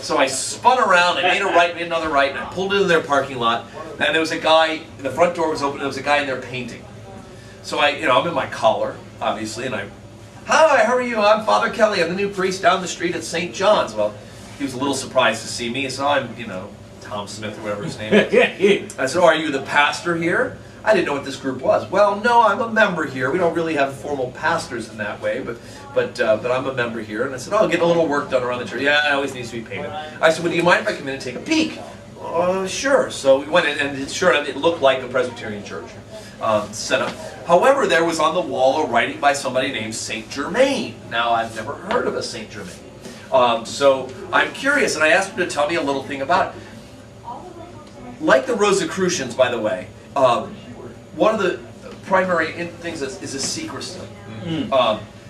So I spun around, I made a right, made another right, and I pulled into their parking lot, and there was a guy, the front door was open, and there was a guy in there painting. So I'm in my collar, obviously, and hi, how are you? I'm Father Kelly, I'm the new priest down the street at St. John's. Well, he was a little surprised to see me, so I'm, Tom Smith or whatever his name is. I said, oh, are you the pastor here? I didn't know what this group was. Well, no, I'm a member here. We don't really have formal pastors in that way, but I'm a member here. And I said, oh, I'll get a little work done around the church. Yeah, it always needs to be painted. I said, well, do you mind if I come in and take a peek? Sure. So we went in, and sure enough, it looked like a Presbyterian church set up. However, there was on the wall a writing by somebody named Saint Germain. Now, I've never heard of a Saint Germain. So I'm curious, and I asked him to tell me a little thing about it. Like the Rosicrucians, by the way, one of the primary things is a secrecy.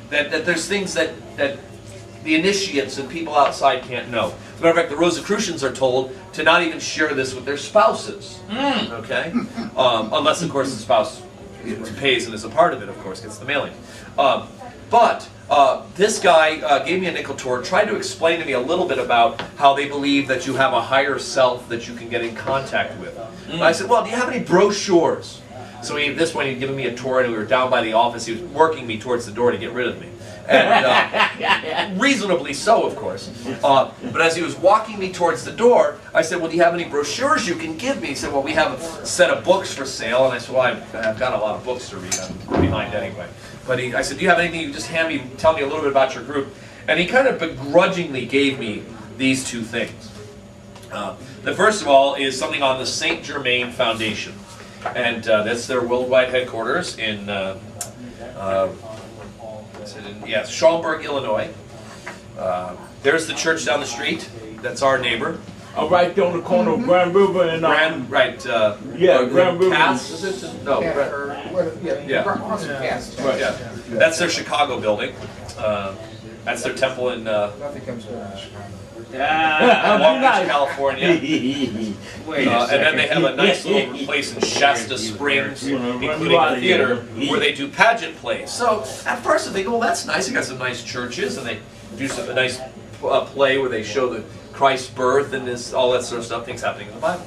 That there's things that the initiates and people outside can't know. As a matter of fact, the Rosicrucians are told to not even share this with their spouses. Okay? Unless, of course, the spouse pays and is a part of it, of course, gets the mailing. But this guy gave me a nickel tour, tried to explain to me a little bit about how they believe that you have a higher self that you can get in contact with. And I said, well, do you have any brochures? So at this point, he'd given me a tour, and we were down by the office. He was working me towards the door to get rid of me. And reasonably so, of course. But as he was walking me towards the door, I said, well, do you have any brochures you can give me? He said, well, we have a set of books for sale. And I said, well, I've got a lot of books to read. I'm behind anyway. But I said, do you have anything you can just hand me, tell me a little bit about your group? And he kind of begrudgingly gave me these two things. The first of all is something on the Saint Germain Foundation. And that's their worldwide headquarters in Schaumburg, Illinois. There's the church down the street. That's our neighbor. Right on the corner of Grand River and Grand River. Cass, is it? No, That's their Chicago building. That's their temple in Nothing comes to Long Beach, California. And then they have a nice little place in Shasta Springs, including a theater where they do pageant plays. So at first I think, well, that's nice. They got some nice churches, and they do a nice play where they show the Christ's birth and all that sort of stuff, things happening in the Bible.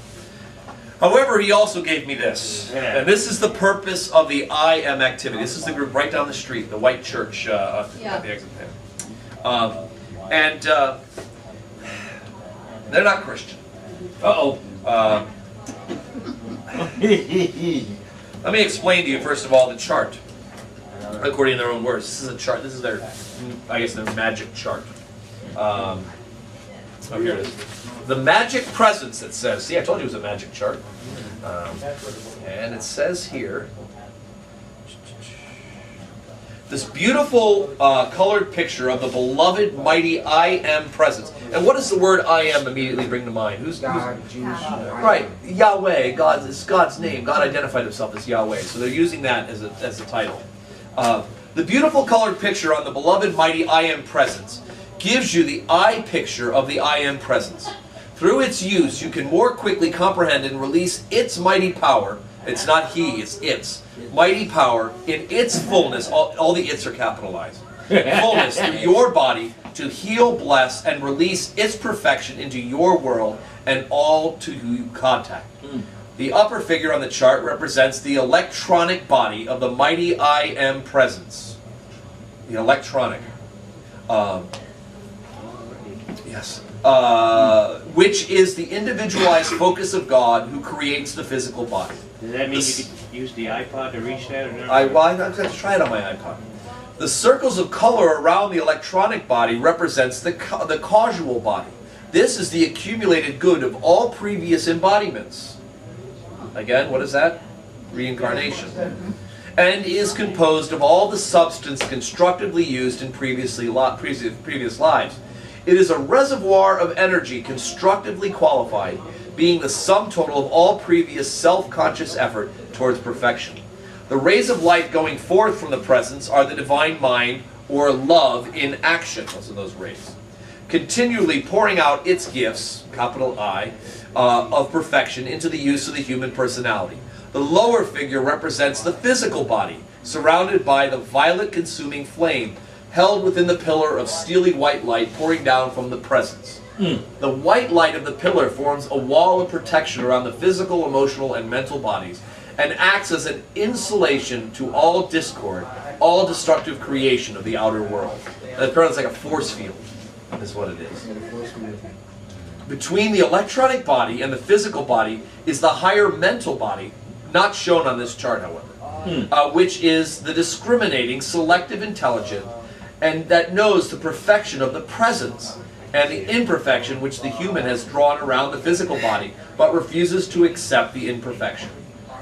However, he also gave me this. And this is the purpose of the I Am activity. This is the group right down the street, the white church at the exit there. They're not Christian. Let me explain to you, first of all, the chart. According to their own words. This is a chart. This is their, I guess, their magic chart. Oh, here it is. The magic presence, it says. See, I told you it was a magic chart. And it says here, this beautiful colored picture of the beloved, mighty I Am presence. And what does the word I Am immediately bring to mind? Who's right? Yahweh. It's God's name. God identified himself as Yahweh. So they're using that as a title. The beautiful colored picture on the beloved, mighty I Am presence gives you the I picture of the I Am presence. Through its use, you can more quickly comprehend and release its mighty power. It's not he, it's its. Mighty power in its fullness, all the its are capitalized. Fullness through your body to heal, bless, and release its perfection into your world and all to who you contact. The upper figure on the chart represents the electronic body of the mighty I Am presence. The electronic. Which is the individualized focus of God who creates the physical body. Does that mean you could use the iPod to reach that? Or I'm going to try it on my iPod. The circles of color around the electronic body represents the causal body. This is the accumulated good of all previous embodiments. Again, what is that? Reincarnation. And is composed of all the substance constructively used in previous lives. It is a reservoir of energy constructively qualified, being the sum total of all previous self-conscious effort towards perfection. The rays of light going forth from the presence are the divine mind, or love in action. Those are those rays. Continually pouring out its gifts, capital I, of perfection into the use of the human personality. The lower figure represents the physical body, surrounded by the violet consuming flame, held within the pillar of steely white light pouring down from the presence. The white light of the pillar forms a wall of protection around the physical, emotional, and mental bodies, and acts as an insulation to all discord, all destructive creation of the outer world. And apparently it's like a force field, is what it is. Between the electronic body and the physical body is the higher mental body, not shown on this chart, however, which is the discriminating, selective intelligence, and that knows the perfection of the presence and the imperfection which the human has drawn around the physical body, but refuses to accept the imperfection.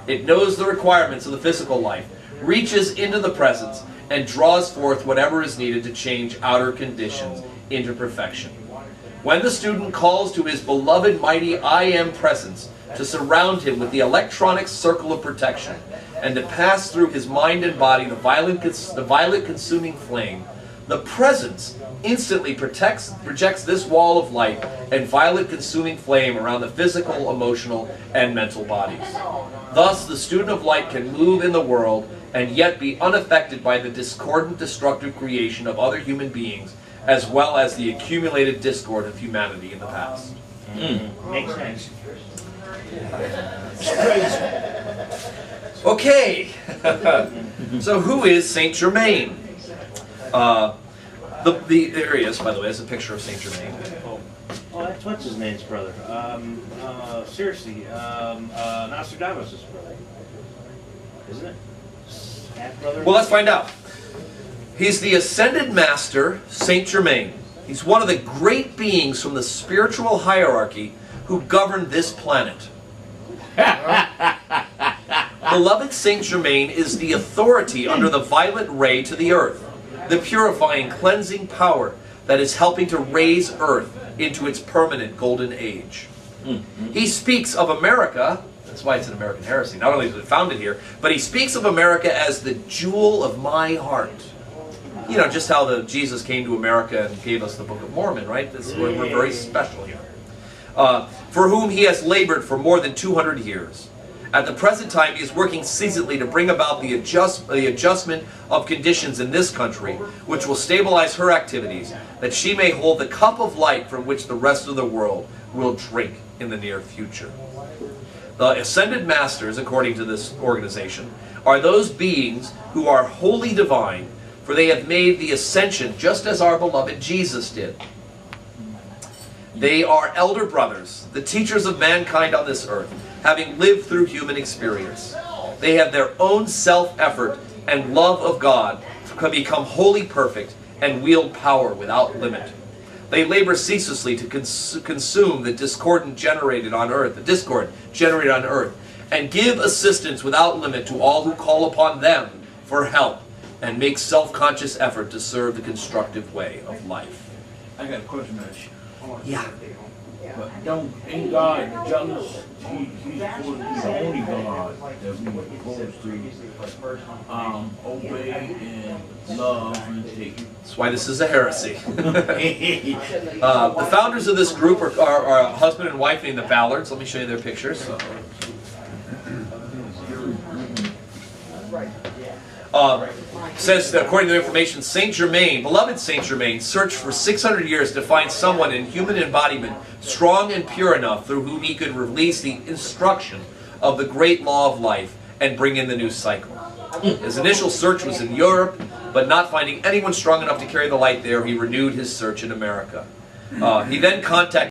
It knows the requirements of the physical life, reaches into the presence, and draws forth whatever is needed to change outer conditions into perfection. When the student calls to his beloved mighty I Am presence to surround him with the electronic circle of protection and to pass through his mind and body the violet consuming flame, the presence instantly projects this wall of light and violet consuming flame around the physical, emotional, and mental bodies. Thus, the student of light can move in the world and yet be unaffected by the discordant, destructive creation of other human beings, as well as the accumulated discord of humanity in the past. Makes sense. Okay, so who is Saint Germain? There he is, by the way. There's a picture of Saint Germain. Oh, that's what's his name's brother. Seriously, Nostradamus' brother, isn't it? Half brother. Well, let's find out. He's the ascended master, Saint Germain. He's one of the great beings from the spiritual hierarchy who govern this planet. Beloved Saint Germain is the authority under the violet ray to the earth, the purifying, cleansing power that is helping to raise Earth into its permanent golden age. He speaks of America, that's why it's an American heresy, not only is it founded here, but he speaks of America as the jewel of my heart. You know, just how Jesus came to America and gave us the Book of Mormon, right? We're very special here. For whom he has labored for more than 200 years. At the present time, he is working ceaselessly to bring about the adjustment of conditions in this country, which will stabilize her activities, that she may hold the cup of light from which the rest of the world will drink in the near future. The ascended masters, according to this organization, are those beings who are wholly divine, for they have made the ascension just as our beloved Jesus did. They are elder brothers, the teachers of mankind on this earth, having lived through human experience. They have their own self-effort and love of God to become wholly perfect and wield power without limit. They labor ceaselessly to consume the discord generated on earth, and give assistance without limit to all who call upon them for help and make self-conscious effort to serve the constructive way of life. I got a question, Ash. Yeah. But ain't God jealous? He's supposed to be the only God that we were supposed to obey and love and take. That's why this is a heresy. The founders of this group are a husband and wife named the Ballards. Let me show you their pictures. Says that according to the information, Saint Germain, beloved Saint Germain, searched for 600 years to find someone in human embodiment strong and pure enough through whom he could release the instruction of the great law of life and bring in the new cycle. His initial search was in Europe, but not finding anyone strong enough to carry the light there, he renewed his search in America. He then contacted